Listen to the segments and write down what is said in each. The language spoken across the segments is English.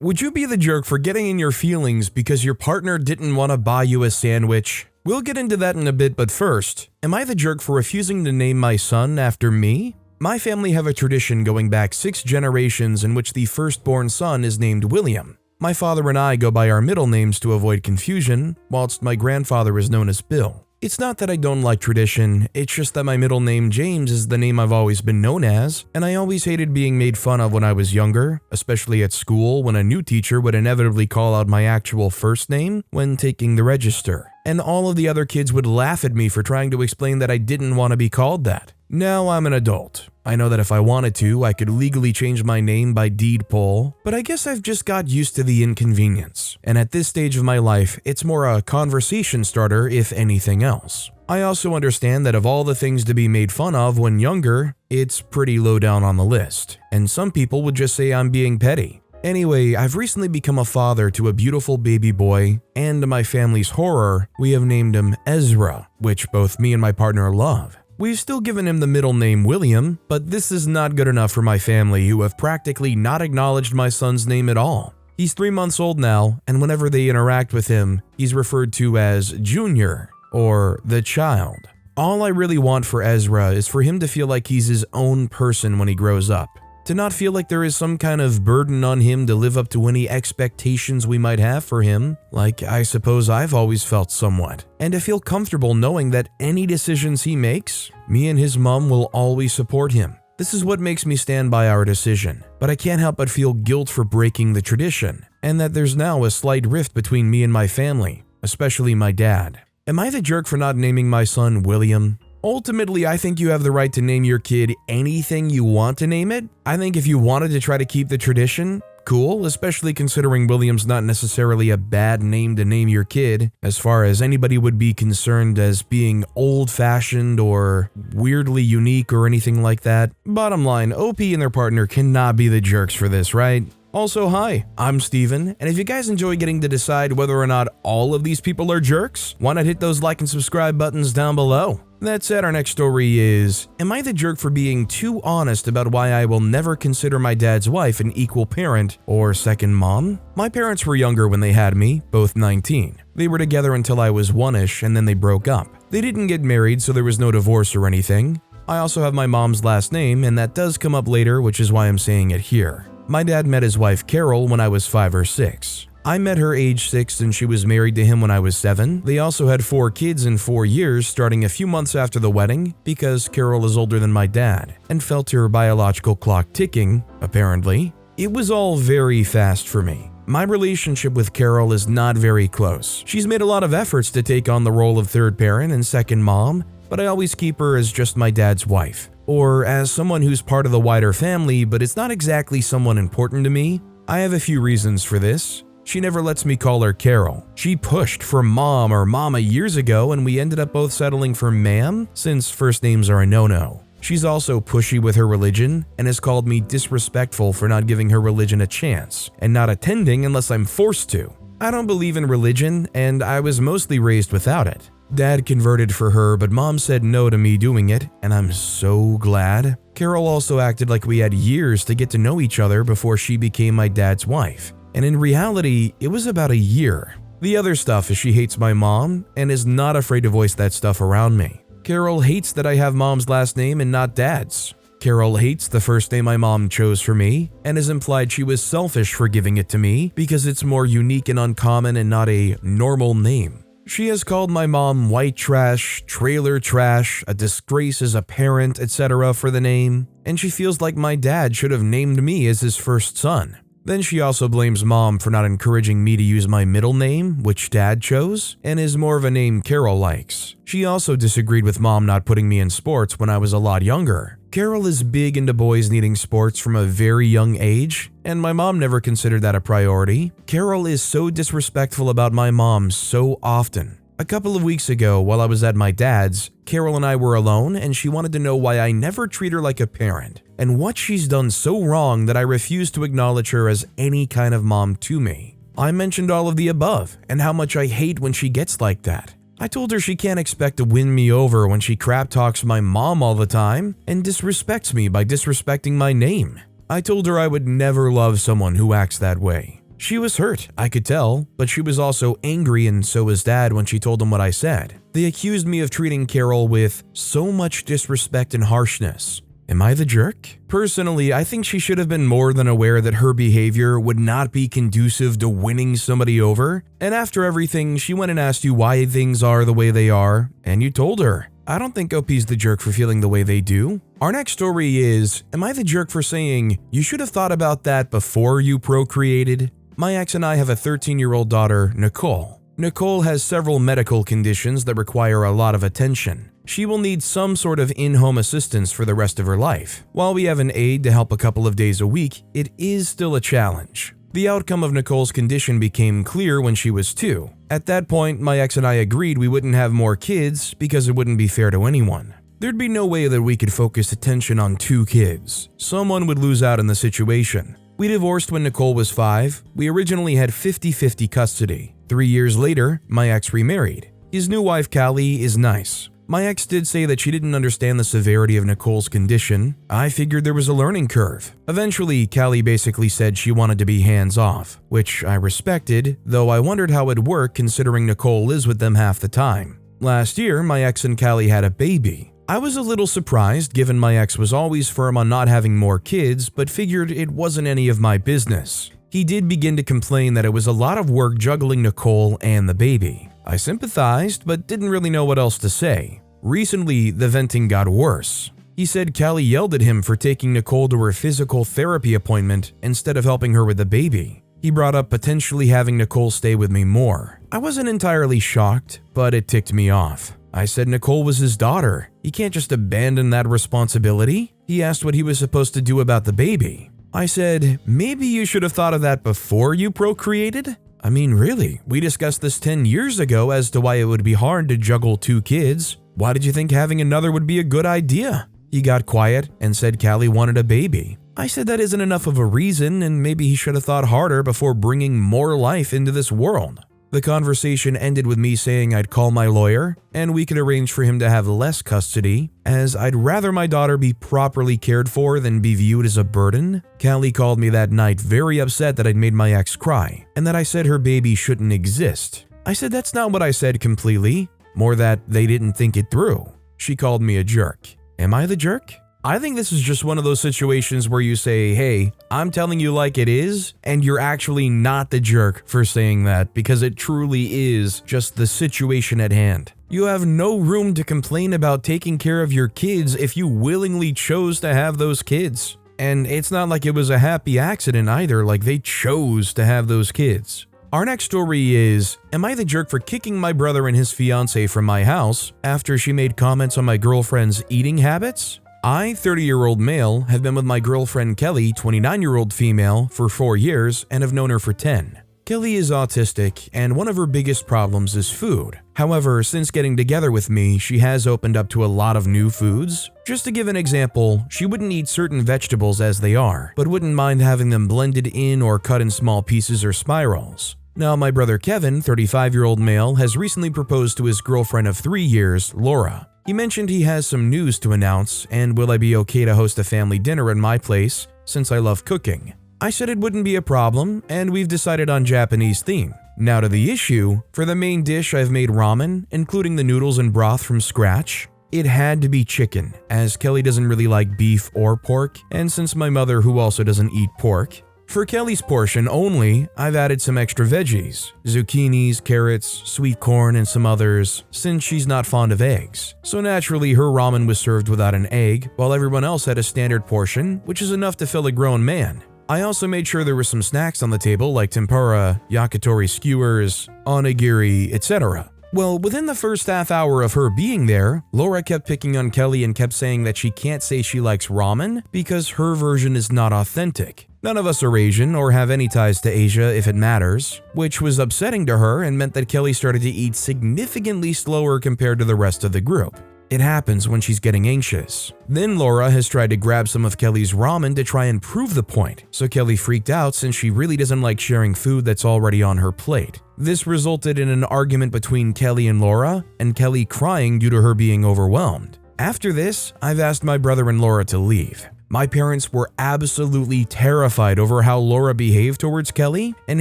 Would you be the jerk for getting in your feelings because your partner didn't want to buy you a sandwich? We'll get into that in a bit, but first, am I the jerk for refusing to name my son after me? My family have a tradition going back 6 generations in which the firstborn son is named William. My father and I go by our middle names to avoid confusion, whilst my grandfather is known as Bill. It's not that I don't like tradition, it's just that my middle name James is the name I've always been known as, and I always hated being made fun of when I was younger, especially at school when a new teacher would inevitably call out my actual first name when taking the register. And all of the other kids would laugh at me for trying to explain that I didn't want to be called that. Now I'm an adult. I know that if I wanted to, I could legally change my name by deed poll, but I guess I've just got used to the inconvenience. And at this stage of my life, it's more a conversation starter if anything else. I also understand that of all the things to be made fun of when younger, it's pretty low down on the list. And some people would just say I'm being petty. Anyway, I've recently become a father to a beautiful baby boy, and to my family's horror, we have named him Ezra, which both me and my partner love. We've still given him the middle name William, but this is not good enough for my family who have practically not acknowledged my son's name at all. He's 3 months old now, and whenever they interact with him, he's referred to as Junior, or the child. All I really want for Ezra is for him to feel like he's his own person when he grows up. To not feel like there is some kind of burden on him to live up to any expectations we might have for him, like I suppose I've always felt somewhat. And to feel comfortable knowing that any decisions he makes, me and his mom will always support him. This is what makes me stand by our decision, but I can't help but feel guilt for breaking the tradition, and that there's now a slight rift between me and my family, especially my dad. Am I the jerk for not naming my son William? Ultimately, I think you have the right to name your kid anything you want to name it. I think if you wanted to try to keep the tradition, cool, especially considering William's not necessarily a bad name to name your kid, as far as anybody would be concerned as being old-fashioned or weirdly unique or anything like that. Bottom line, OP and their partner cannot be the jerks for this, right? Also, hi, I'm Steven, and if you guys enjoy getting to decide whether or not all of these people are jerks, why not hit those like and subscribe buttons down below? That said, our next story is, am I the jerk for being too honest about why I will never consider my dad's wife an equal parent or second mom? My parents were younger when they had me, both 19. They were together until I was 1-ish and then they broke up. They didn't get married, so there was no divorce or anything. I also have my mom's last name, and that does come up later, which is why I'm saying it here. My dad met his wife Carol when I was 5 or 6. I met her age 6 and she was married to him when I was 7. They also had 4 kids in 4 years, starting a few months after the wedding, because Carol is older than my dad, and felt her biological clock ticking, apparently. It was all very fast for me. My relationship with Carol is not very close. She's made a lot of efforts to take on the role of third parent and second mom, but I always keep her as just my dad's wife, or as someone who's part of the wider family, but it's not exactly someone important to me. I have a few reasons for this. She never lets me call her Carol. She pushed for mom or mama years ago, and we ended up both settling for ma'am, since first names are a no-no. She's also pushy with her religion and has called me disrespectful for not giving her religion a chance and not attending unless I'm forced to. I don't believe in religion, and I was mostly raised without it. Dad converted for her, but mom said no to me doing it, and I'm so glad. Carol also acted like we had years to get to know each other before she became my dad's wife. And in reality, it was about a year. The other stuff is she hates my mom and is not afraid to voice that stuff around me. Carol hates that I have mom's last name and not dad's. Carol hates the first name my mom chose for me and has implied she was selfish for giving it to me because it's more unique and uncommon and not a normal name. She has called my mom white trash, trailer trash, a disgrace as a parent, etc. for the name, and she feels like my dad should have named me as his first son. Then she also blames mom for not encouraging me to use my middle name, which dad chose, and is more of a name Carol likes. She also disagreed with mom not putting me in sports when I was a lot younger. Carol is big into boys needing sports from a very young age, and my mom never considered that a priority. Carol is so disrespectful about my mom so often. A couple of weeks ago, while I was at my dad's, Carol and I were alone, and she wanted to know why I never treat her like a parent, and what she's done so wrong that I refuse to acknowledge her as any kind of mom to me. I mentioned all of the above, and how much I hate when she gets like that. I told her she can't expect to win me over when she crap talks my mom all the time, and disrespects me by disrespecting my name. I told her I would never love someone who acts that way. She was hurt, I could tell, but she was also angry, and so was Dad when she told them what I said. They accused me of treating Carol with so much disrespect and harshness. Am I the jerk? Personally, I think she should have been more than aware that her behavior would not be conducive to winning somebody over. And after everything, she went and asked you why things are the way they are, and you told her. I don't think OP's the jerk for feeling the way they do. Our next story is, am I the jerk for saying, you should have thought about that before you procreated? My ex and I have a 13-year-old daughter, Nicole. Nicole has several medical conditions that require a lot of attention. She will need some sort of in-home assistance for the rest of her life. While we have an aide to help a couple of days a week, it is still a challenge. The outcome of Nicole's condition became clear when she was 2. At that point, my ex and I agreed we wouldn't have more kids because it wouldn't be fair to anyone. There'd be no way that we could focus attention on 2 kids. Someone would lose out in the situation. We divorced when Nicole was 5. We originally had 50-50 custody. 3 years later, my ex remarried. His new wife, Callie, is nice. My ex did say that she didn't understand the severity of Nicole's condition. I figured there was a learning curve. Eventually, Callie basically said she wanted to be hands-off, which I respected, though I wondered how it'd work considering Nicole lives with them half the time. Last year, my ex and Callie had a baby. I was a little surprised given my ex was always firm on not having more kids, but figured it wasn't any of my business. He did begin to complain that it was a lot of work juggling Nicole and the baby. I sympathized, but didn't really know what else to say. Recently, the venting got worse. He said Callie yelled at him for taking Nicole to her physical therapy appointment instead of helping her with the baby. He brought up potentially having Nicole stay with me more. I wasn't entirely shocked, but it ticked me off. I said Nicole was his daughter. He can't just abandon that responsibility. He asked what he was supposed to do about the baby. I said, maybe you should have thought of that before you procreated? I mean, really, we discussed this 10 years ago as to why it would be hard to juggle 2 kids. Why did you think having another would be a good idea? He got quiet and said Callie wanted a baby. I said that isn't enough of a reason and maybe he should have thought harder before bringing more life into this world. The conversation ended with me saying I'd call my lawyer and we could arrange for him to have less custody, as I'd rather my daughter be properly cared for than be viewed as a burden. Callie called me that night very upset that I'd made my ex cry and that I said her baby shouldn't exist. I said that's not what I said completely, more that they didn't think it through. She called me a jerk. Am I the jerk? I think this is just one of those situations where you say, hey, I'm telling you like it is, and you're actually not the jerk for saying that because it truly is just the situation at hand. You have no room to complain about taking care of your kids if you willingly chose to have those kids. And it's not like it was a happy accident either, like they chose to have those kids. Our next story is, am I the jerk for kicking my brother and his fiance from my house after she made comments on my girlfriend's eating habits? I, 30-year-old male, have been with my girlfriend Kelly, 29-year-old female, for 4 years and have known her for 10. Kelly is autistic and one of her biggest problems is food. However, since getting together with me, she has opened up to a lot of new foods. Just to give an example, she wouldn't eat certain vegetables as they are, but wouldn't mind having them blended in or cut in small pieces or spirals. Now, my brother Kevin, 35-year-old male, has recently proposed to his girlfriend of 3 years, Laura. He mentioned he has some news to announce and will I be okay to host a family dinner at my place since I love cooking. I said it wouldn't be a problem and we've decided on Japanese theme. Now to the issue, for the main dish I've made ramen, including the noodles and broth from scratch. It had to be chicken, as Kelly doesn't really like beef or pork, and since my mother who also doesn't eat pork. For Kelly's portion only, I've added some extra veggies, zucchinis, carrots, sweet corn, and some others, since she's not fond of eggs. So naturally, her ramen was served without an egg, while everyone else had a standard portion, which is enough to fill a grown man. I also made sure there were some snacks on the table like tempura, yakitori skewers, onigiri, etc. Well, within the first half hour of her being there, Laura kept picking on Kelly and kept saying that she can't say she likes ramen because her version is not authentic. None of us are Asian or have any ties to Asia if it matters, which was upsetting to her and meant that Kelly started to eat significantly slower compared to the rest of the group. It happens when she's getting anxious. Then Laura has tried to grab some of Kelly's ramen to try and prove the point, so Kelly freaked out since she really doesn't like sharing food that's already on her plate. This resulted in an argument between Kelly and Laura, and Kelly crying due to her being overwhelmed. After this, I've asked my brother and Laura to leave. My parents were absolutely terrified over how Laura behaved towards Kelly and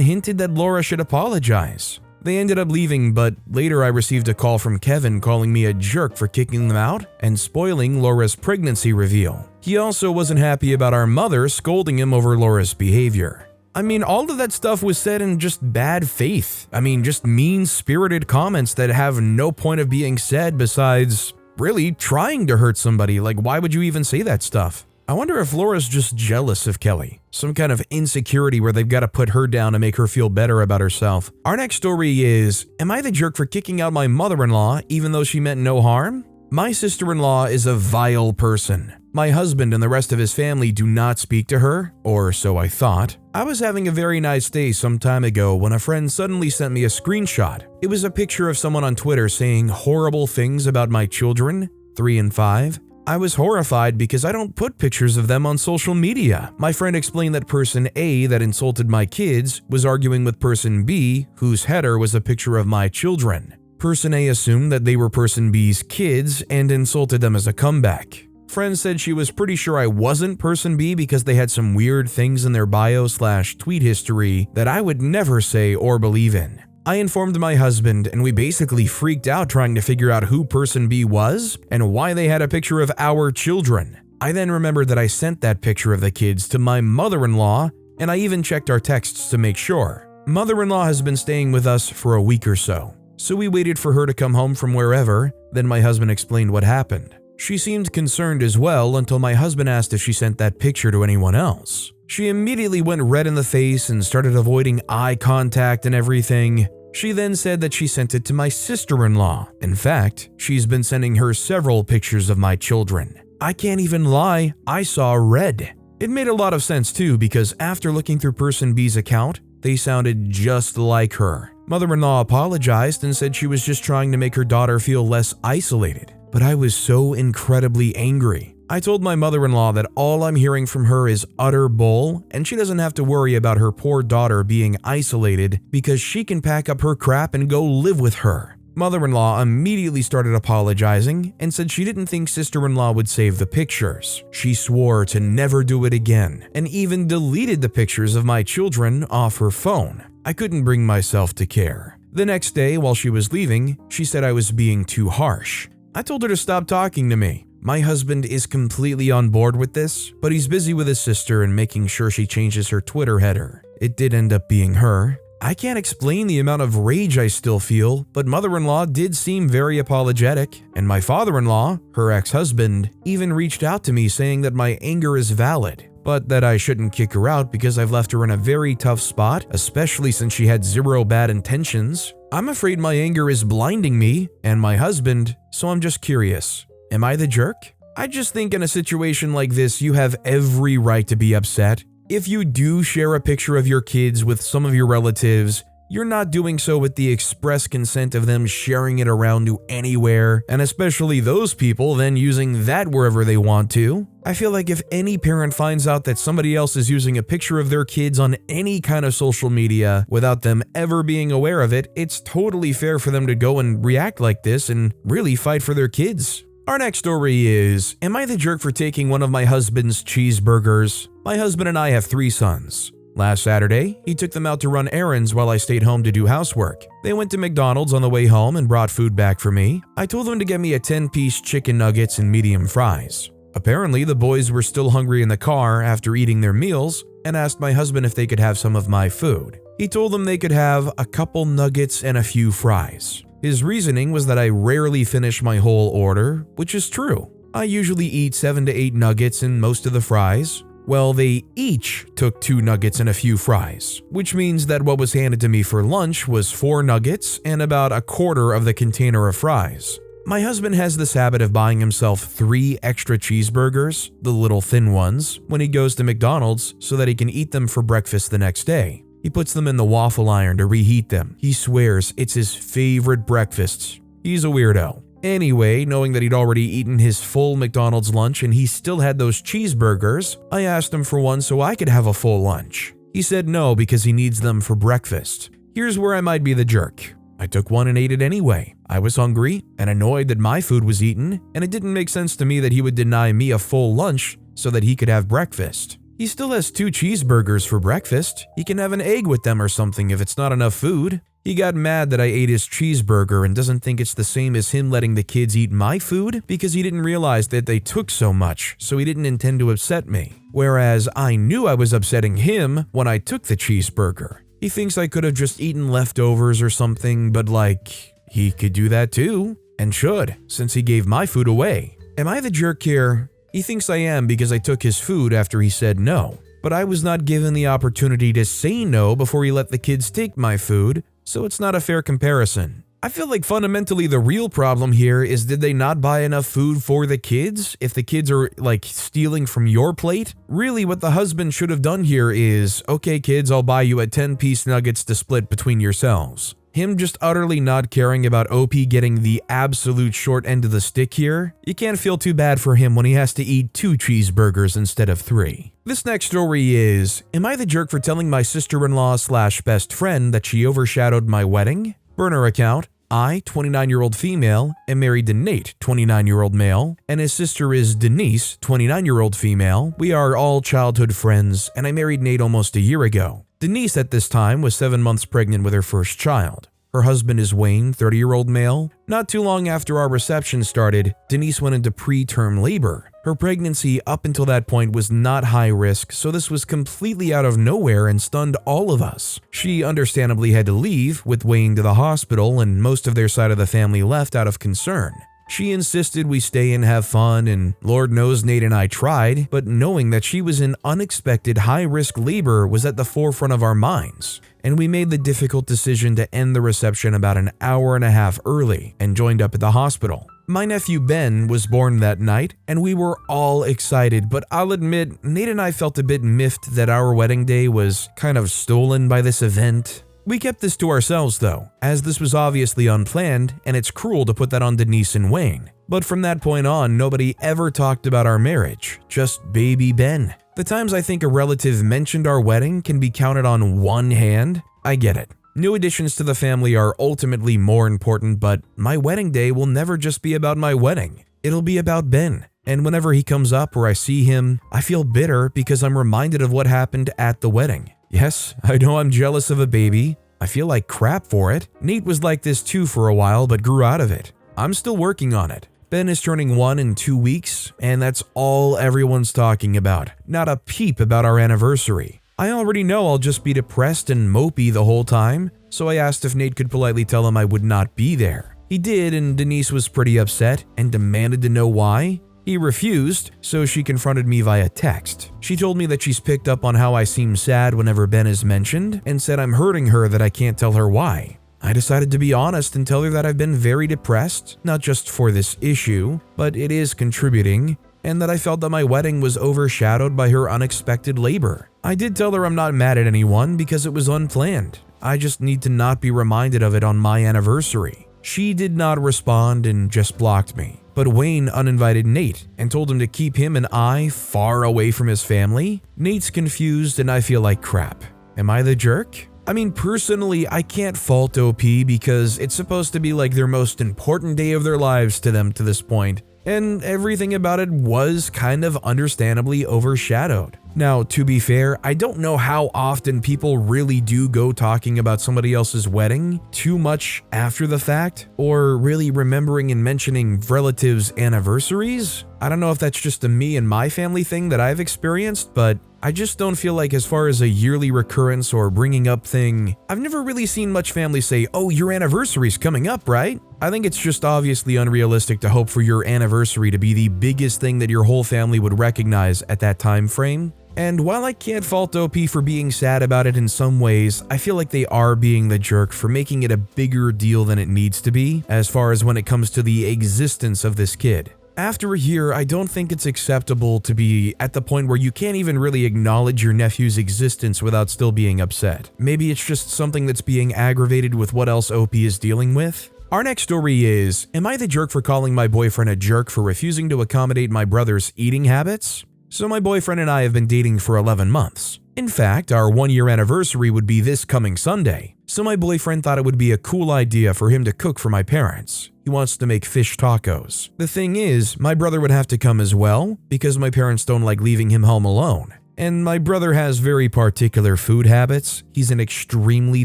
hinted that Laura should apologize. They ended up leaving, but later I received a call from Kevin calling me a jerk for kicking them out and spoiling Laura's pregnancy reveal. He also wasn't happy about our mother scolding him over Laura's behavior. I mean, all of that stuff was said in just bad faith. I mean, just mean-spirited comments that have no point of being said besides really trying to hurt somebody. Like, why would you even say that stuff? I wonder if Laura's just jealous of Kelly. Some kind of insecurity where they've got to put her down to make her feel better about herself. Our next story is, am I the jerk for kicking out my mother-in-law even though she meant no harm? My sister-in-law is a vile person. My husband and the rest of his family do not speak to her, or so I thought. I was having a very nice day some time ago when a friend suddenly sent me a screenshot. It was a picture of someone on Twitter saying horrible things about my children, 3 and 5. I was horrified because I don't put pictures of them on social media. My friend explained that person A that insulted my kids was arguing with person B, whose header was a picture of my children. Person A assumed that they were person B's kids and insulted them as a comeback. Friend said she was pretty sure I wasn't person B because they had some weird things in their bio/tweet history that I would never say or believe in. I informed my husband and we basically freaked out trying to figure out who person B was and why they had a picture of our children. I then remembered that I sent that picture of the kids to my mother-in-law and I even checked our texts to make sure. Mother-in-law has been staying with us for a week or so. So we waited for her to come home from wherever, then my husband explained what happened. She seemed concerned as well until my husband asked if she sent that picture to anyone else. She immediately went red in the face and started avoiding eye contact and everything. She then said that she sent it to my sister-in-law. In fact, she's been sending her several pictures of my children. I can't even lie, I saw red. It made a lot of sense too because after looking through person B's account, they sounded just like her. Mother-in-law apologized and said she was just trying to make her daughter feel less isolated. But I was so incredibly angry. I told my mother-in-law that all I'm hearing from her is utter bull and she doesn't have to worry about her poor daughter being isolated because she can pack up her crap and go live with her. Mother-in-law immediately started apologizing and said she didn't think sister-in-law would save the pictures. She swore to never do it again and even deleted the pictures of my children off her phone. I couldn't bring myself to care. The next day, while she was leaving, she said I was being too harsh. I told her to stop talking to me. My husband is completely on board with this, but he's busy with his sister and making sure she changes her Twitter header. It did end up being her. I can't explain the amount of rage I still feel, but mother-in-law did seem very apologetic, and my father-in-law, her ex-husband, even reached out to me saying that my anger is valid, but that I shouldn't kick her out because I've left her in a very tough spot, especially since she had zero bad intentions. I'm afraid my anger is blinding me and my husband, so I'm just curious. Am I the jerk? I just think in a situation like this, you have every right to be upset. If you do share a picture of your kids with some of your relatives, you're not doing so with the express consent of them sharing it around to anywhere, and especially those people then using that wherever they want to. I feel like if any parent finds out that somebody else is using a picture of their kids on any kind of social media without them ever being aware of it, it's totally fair for them to go and react like this and really fight for their kids. Our next story is, am I the jerk for taking one of my husband's cheeseburgers? My husband and I have 3 sons. Last Saturday, he took them out to run errands while I stayed home to do housework. They went to McDonald's on the way home and brought food back for me. I told them to get me a 10-piece chicken nuggets and medium fries. Apparently, the boys were still hungry in the car after eating their meals and asked my husband if they could have some of my food. He told them they could have a couple nuggets and a few fries. His reasoning was that I rarely finish my whole order, which is true. I usually eat 7 to 8 nuggets and most of the fries. Well, they each took 2 nuggets and a few fries, which means that what was handed to me for lunch was 4 nuggets and about a quarter of the container of fries. My husband has this habit of buying himself 3 extra cheeseburgers, the little thin ones, when he goes to McDonald's so that he can eat them for breakfast the next day. He puts them in the waffle iron to reheat them. He swears it's his favorite breakfast. He's a weirdo. Anyway, knowing that he'd already eaten his full McDonald's lunch and he still had those cheeseburgers, I asked him for one so I could have a full lunch. He said no because he needs them for breakfast. Here's where I might be the jerk. I took one and ate it anyway. I was hungry and annoyed that my food was eaten, and it didn't make sense to me that he would deny me a full lunch so that he could have breakfast. He still has 2 cheeseburgers for breakfast. He can have an egg with them or something if it's not enough food. He got mad that I ate his cheeseburger and doesn't think it's the same as him letting the kids eat my food because he didn't realize that they took so much, so he didn't intend to upset me. Whereas I knew I was upsetting him when I took the cheeseburger. He thinks I could have just eaten leftovers or something, but like, he could do that too, and should, since he gave my food away. Am I the jerk here? He thinks I am because I took his food after he said no. But I was not given the opportunity to say no before he let the kids take my food, so it's not a fair comparison. I feel like fundamentally the real problem here is, did they not buy enough food for the kids if the kids are like stealing from your plate? Really what the husband should have done here is, okay kids, I'll buy you a 10-piece nuggets to split between yourselves. Him just utterly not caring about OP getting the absolute short end of the stick here, you can't feel too bad for him when he has to eat 2 cheeseburgers instead of 3. This next story is, am I the jerk for telling my sister-in-law/best friend that she overshadowed my wedding? Burner account, I, 29-year-old female, am married to Nate, 29-year-old male, and his sister is Denise, 29-year-old female. We are all childhood friends, and I married Nate almost a year ago. Denise at this time was 7 months pregnant with her first child. Her husband is Wayne, 30-year-old male. Not too long after our reception started, Denise went into preterm labor. Her pregnancy up until that point was not high risk, so this was completely out of nowhere and stunned all of us. She understandably had to leave, with Wayne to the hospital, and most of their side of the family left out of concern. She insisted we stay and have fun, and Lord knows Nate and I tried, but knowing that she was in unexpected high-risk labor was at the forefront of our minds, and we made the difficult decision to end the reception about an hour and a half early and joined up at the hospital. My nephew Ben was born that night, and we were all excited, but I'll admit, Nate and I felt a bit miffed that our wedding day was kind of stolen by this event. We kept this to ourselves though, as this was obviously unplanned, and it's cruel to put that on Denise and Wayne. But from that point on, nobody ever talked about our marriage, just baby Ben. The times I think a relative mentioned our wedding can be counted on one hand. I get it. New additions to the family are ultimately more important, but my wedding day will never just be about my wedding. It'll be about Ben. And whenever he comes up or I see him, I feel bitter because I'm reminded of what happened at the wedding. Yes, I know I'm jealous of a baby. I feel like crap for it. Nate was like this too for a while, but grew out of it. I'm still working on it. Ben is turning 1 in 2 weeks, and that's all everyone's talking about. Not a peep about our anniversary. I already know I'll just be depressed and mopey the whole time, so I asked if Nate could politely tell him I would not be there. He did, and Denise was pretty upset and demanded to know why. He refused, so she confronted me via text. She told me that she's picked up on how I seem sad whenever Ben is mentioned, and said I'm hurting her that I can't tell her why. I decided to be honest and tell her that I've been very depressed, not just for this issue, but it is contributing, and that I felt that my wedding was overshadowed by her unexpected labor. I did tell her I'm not mad at anyone because it was unplanned. I just need to not be reminded of it on my anniversary. She did not respond and just blocked me. But Wayne uninvited Nate and told him to keep him and I far away from his family. Nate's confused and I feel like crap. Am I the jerk? I mean, personally, I can't fault OP because it's supposed to be like their most important day of their lives to them to this point, and everything about it was kind of understandably overshadowed. Now, to be fair, I don't know how often people really do go talking about somebody else's wedding too much after the fact, or really remembering and mentioning relatives' anniversaries. I don't know if that's just a me and my family thing that I've experienced, but I just don't feel like as far as a yearly recurrence or bringing up thing, I've never really seen much family say, oh, your anniversary's coming up, right? I think it's just obviously unrealistic to hope for your anniversary to be the biggest thing that your whole family would recognize at that time frame. And while I can't fault OP for being sad about it in some ways, I feel like they are being the jerk for making it a bigger deal than it needs to be, as far as when it comes to the existence of this kid. After a year, I don't think it's acceptable to be at the point where you can't even really acknowledge your nephew's existence without still being upset. Maybe it's just something that's being aggravated with what else OP is dealing with. Our next story is, am I the jerk for calling my boyfriend a jerk for refusing to accommodate my brother's eating habits? So my boyfriend and I have been dating for 11 months. In fact, our 1-year anniversary would be this coming Sunday. So my boyfriend thought it would be a cool idea for him to cook for my parents. He wants to make fish tacos. The thing is, my brother would have to come as well because my parents don't like leaving him home alone. And my brother has very particular food habits. He's an extremely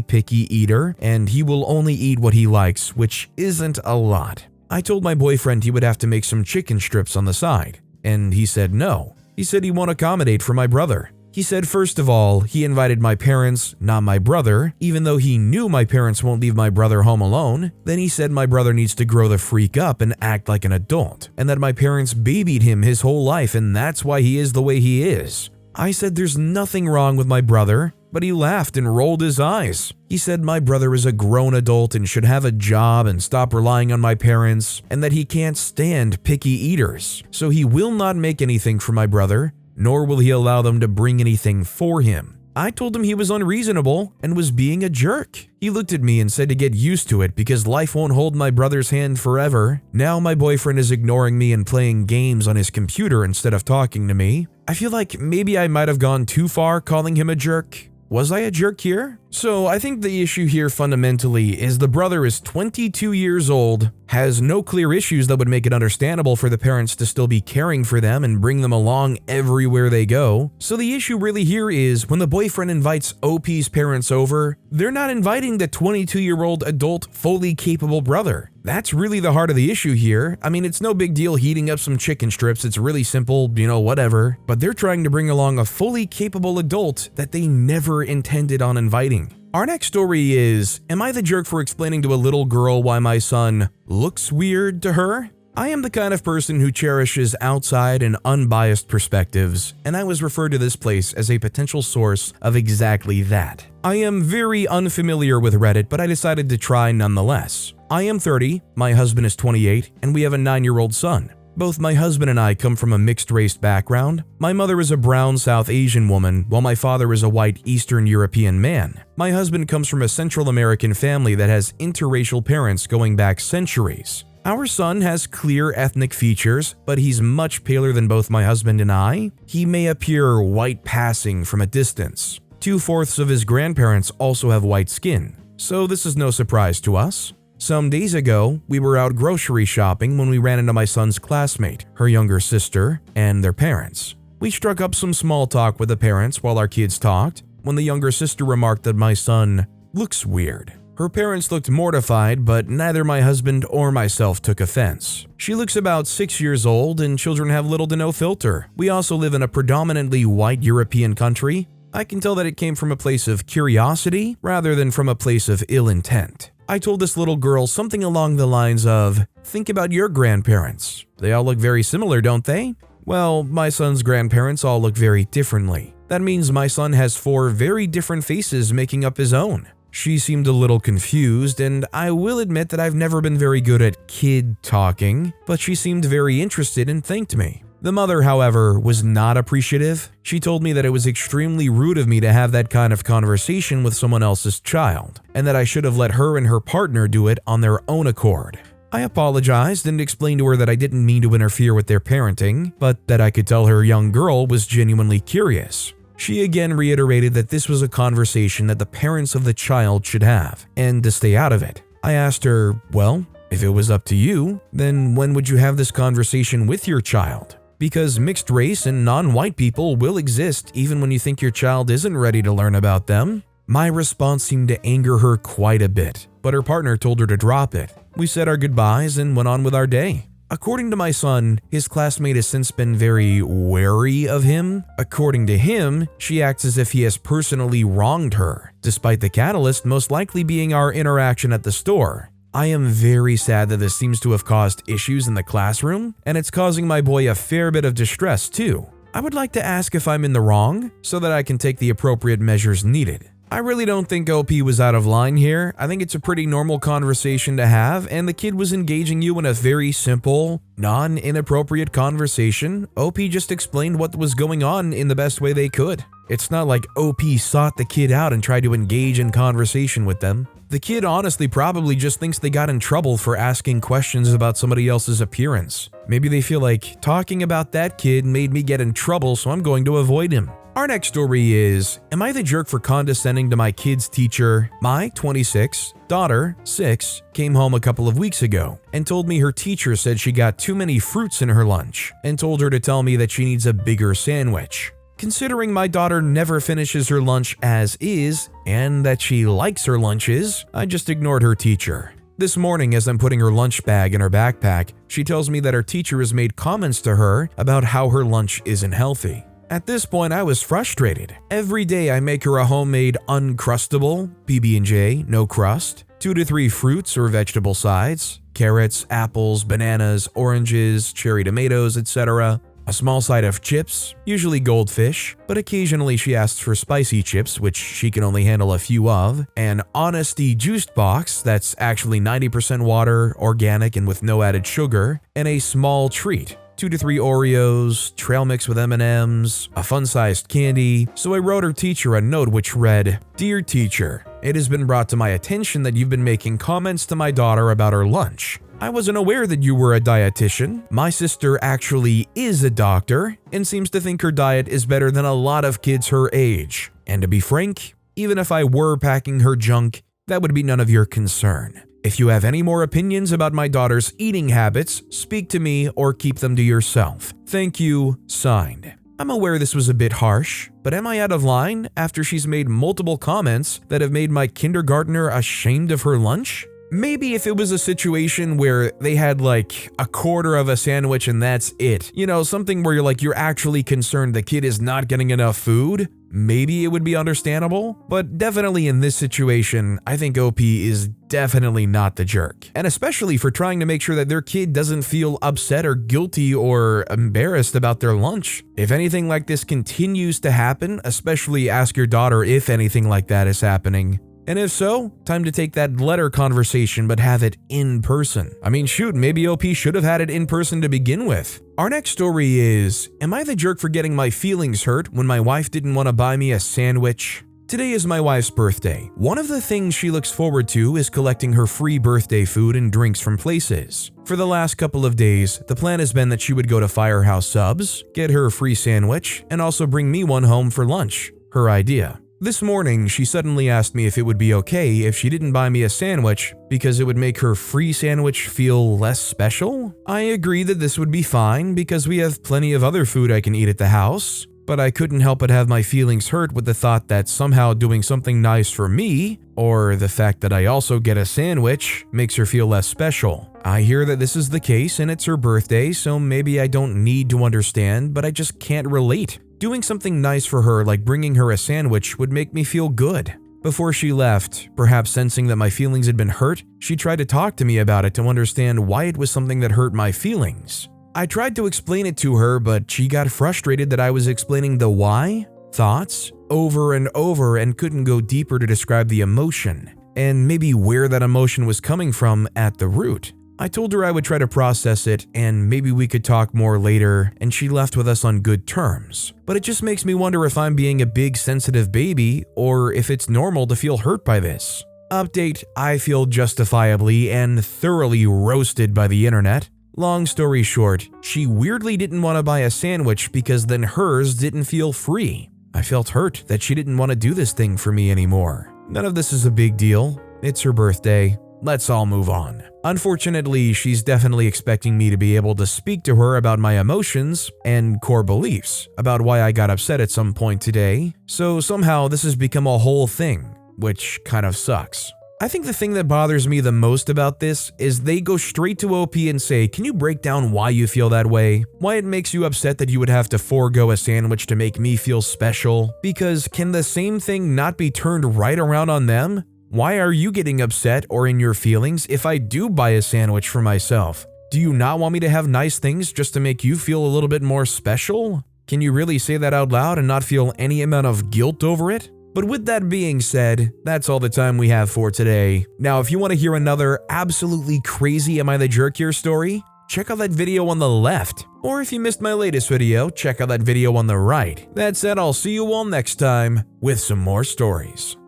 picky eater, and he will only eat what he likes, which isn't a lot. I told my boyfriend he would have to make some chicken strips on the side, and he said no. He said he won't accommodate for my brother. He said first of all, he invited my parents, not my brother, even though he knew my parents won't leave my brother home alone. Then he said my brother needs to grow the freak up and act like an adult, and that my parents babied him his whole life and that's why he is the way he is. I said there's nothing wrong with my brother, but he laughed and rolled his eyes. He said my brother is a grown adult and should have a job and stop relying on my parents, and that he can't stand picky eaters. So he will not make anything for my brother, nor will he allow them to bring anything for him. I told him he was unreasonable and was being a jerk. He looked at me and said to get used to it because life won't hold my brother's hand forever. Now my boyfriend is ignoring me and playing games on his computer instead of talking to me. I feel like maybe I might have gone too far calling him a jerk. Was I a jerk here? So I think the issue here fundamentally is the brother is 22 years old, has no clear issues that would make it understandable for the parents to still be caring for them and bring them along everywhere they go. So the issue really here is when the boyfriend invites OP's parents over, they're not inviting the 22-year-old adult fully capable brother. That's really the heart of the issue here. I mean, it's no big deal heating up some chicken strips, it's really simple, whatever. But they're trying to bring along a fully capable adult that they never intended on inviting. Our next story is, am I the jerk for explaining to a little girl why my son looks weird to her? I am the kind of person who cherishes outside and unbiased perspectives, and I was referred to this place as a potential source of exactly that. I am very unfamiliar with Reddit, but I decided to try nonetheless. I am 30, my husband is 28, and we have a 9-year-old son. Both my husband and I come from a mixed-race background. My mother is a brown South Asian woman, while my father is a white Eastern European man. My husband comes from a Central American family that has interracial parents going back centuries. Our son has clear ethnic features, but he's much paler than both my husband and I. He may appear white passing from a distance. 2/4 of his grandparents also have white skin, so this is no surprise to us. Some days ago, we were out grocery shopping when we ran into my son's classmate, her younger sister, and their parents. We struck up some small talk with the parents while our kids talked, when the younger sister remarked that my son looks weird. Her parents looked mortified, but neither my husband or myself took offense. She looks about 6 years old, and children have little to no filter. We also live in a predominantly white European country. I can tell that it came from a place of curiosity rather than from a place of ill intent. I told this little girl something along the lines of, think about your grandparents. They all look very similar, don't they? Well, my son's grandparents all look very differently. That means my son has 4 very different faces making up his own. She seemed a little confused, and I will admit that I've never been very good at kid talking, but she seemed very interested and thanked me. The mother, however, was not appreciative. She told me that it was extremely rude of me to have that kind of conversation with someone else's child, and that I should have let her and her partner do it on their own accord. I apologized and explained to her that I didn't mean to interfere with their parenting, but that I could tell her young girl was genuinely curious. She again reiterated that this was a conversation that the parents of the child should have, and to stay out of it. I asked her, well, if it was up to you, then when would you have this conversation with your child? Because mixed race and non-white people will exist even when you think your child isn't ready to learn about them. My response seemed to anger her quite a bit, but her partner told her to drop it. We said our goodbyes and went on with our day. According to my son, his classmate has since been very wary of him. According to him, she acts as if he has personally wronged her, despite the catalyst most likely being our interaction at the store. I am very sad that this seems to have caused issues in the classroom, and it's causing my boy a fair bit of distress too. I would like to ask if I'm in the wrong, so that I can take the appropriate measures needed. I really don't think OP was out of line here. I think it's a pretty normal conversation to have, and the kid was engaging you in a very simple, non-inappropriate conversation. OP just explained what was going on in the best way they could. It's not like OP sought the kid out and tried to engage in conversation with them. The kid honestly probably just thinks they got in trouble for asking questions about somebody else's appearance. Maybe they feel like talking about that kid made me get in trouble, so I'm going to avoid him. Our next story is, am I the jerk for condescending to my kid's teacher? My 26 daughter, 6, came home a couple of weeks ago and told me her teacher said she got too many fruits in her lunch and told her to tell me that she needs a bigger sandwich. Considering my daughter never finishes her lunch as is and that she likes her lunches, I just ignored her teacher. This morning, as I'm putting her lunch bag in her backpack, she tells me that her teacher has made comments to her about how her lunch isn't healthy. At this point, I was frustrated. Every day I make her a homemade Uncrustable, PB&J, no crust, 2 to 3 fruits or vegetable sides, carrots, apples, bananas, oranges, cherry tomatoes, etc., a small side of chips, usually goldfish, but occasionally she asks for spicy chips, which she can only handle a few of, an Honesty juiced box that's actually 90% water, organic and with no added sugar, and a small treat. 2 to 3 Oreos, trail mix with M&Ms, a fun-sized candy. So I wrote her teacher a note which read, "Dear teacher, it has been brought to my attention that you've been making comments to my daughter about her lunch. I wasn't aware that you were a dietitian. My sister actually is a doctor and seems to think her diet is better than a lot of kids her age. And to be frank, even if I were packing her junk, that would be none of your concern. If you have any more opinions about my daughter's eating habits, speak to me or keep them to yourself. Thank you, signed." I'm aware this was a bit harsh, but am I out of line after she's made multiple comments that have made my kindergartner ashamed of her lunch? Maybe if it was a situation where they had like a quarter of a sandwich and that's it. You know, something where you're actually concerned the kid is not getting enough food. Maybe it would be understandable, but definitely in this situation, I think OP is definitely not the jerk. And especially for trying to make sure that their kid doesn't feel upset or guilty or embarrassed about their lunch. If anything like this continues to happen, especially ask your daughter if anything like that is happening. And if so, time to take that letter conversation but have it in person. I mean, shoot, maybe OP should have had it in person to begin with. Our next story is, am I the jerk for getting my feelings hurt when my wife didn't want to buy me a sandwich? Today is my wife's birthday. One of the things she looks forward to is collecting her free birthday food and drinks from places. For the last couple of days, the plan has been that she would go to Firehouse Subs, get her a free sandwich, and also bring me one home for lunch. Her idea. This morning, she suddenly asked me if it would be okay if she didn't buy me a sandwich because it would make her free sandwich feel less special. I agree that this would be fine because we have plenty of other food I can eat at the house, but I couldn't help but have my feelings hurt with the thought that somehow doing something nice for me, or the fact that I also get a sandwich, makes her feel less special. I hear that this is the case and it's her birthday, so maybe I don't need to understand, but I just can't relate. Doing something nice for her, like bringing her a sandwich, would make me feel good. Before she left, perhaps sensing that my feelings had been hurt, she tried to talk to me about it to understand why it was something that hurt my feelings. I tried to explain it to her, but she got frustrated that I was explaining the why, thoughts, over and over and couldn't go deeper to describe the emotion, and maybe where that emotion was coming from at the root. I told her I would try to process it and maybe we could talk more later, and she left with us on good terms. But it just makes me wonder if I'm being a big sensitive baby or if it's normal to feel hurt by this. Update, I feel justifiably and thoroughly roasted by the internet. Long story short, she weirdly didn't want to buy a sandwich because then hers didn't feel free. I felt hurt that she didn't want to do this thing for me anymore. None of this is a big deal. It's her birthday. Let's all move on. Unfortunately, she's definitely expecting me to be able to speak to her about my emotions and core beliefs about why I got upset at some point today, so somehow this has become a whole thing, which kind of sucks. I think the thing that bothers me the most about this is they go straight to OP and say, can you break down why you feel that way? Why it makes you upset that you would have to forego a sandwich to make me feel special? Because can the same thing not be turned right around on them? Why are you getting upset or in your feelings if I do buy a sandwich for myself? Do you not want me to have nice things just to make you feel a little bit more special? Can you really say that out loud and not feel any amount of guilt over it? But with that being said, that's all the time we have for today. Now, if you want to hear another absolutely crazy Am I the Jerk Here story, check out that video on the left. Or if you missed my latest video, check out that video on the right. That said, I'll see you all next time with some more stories.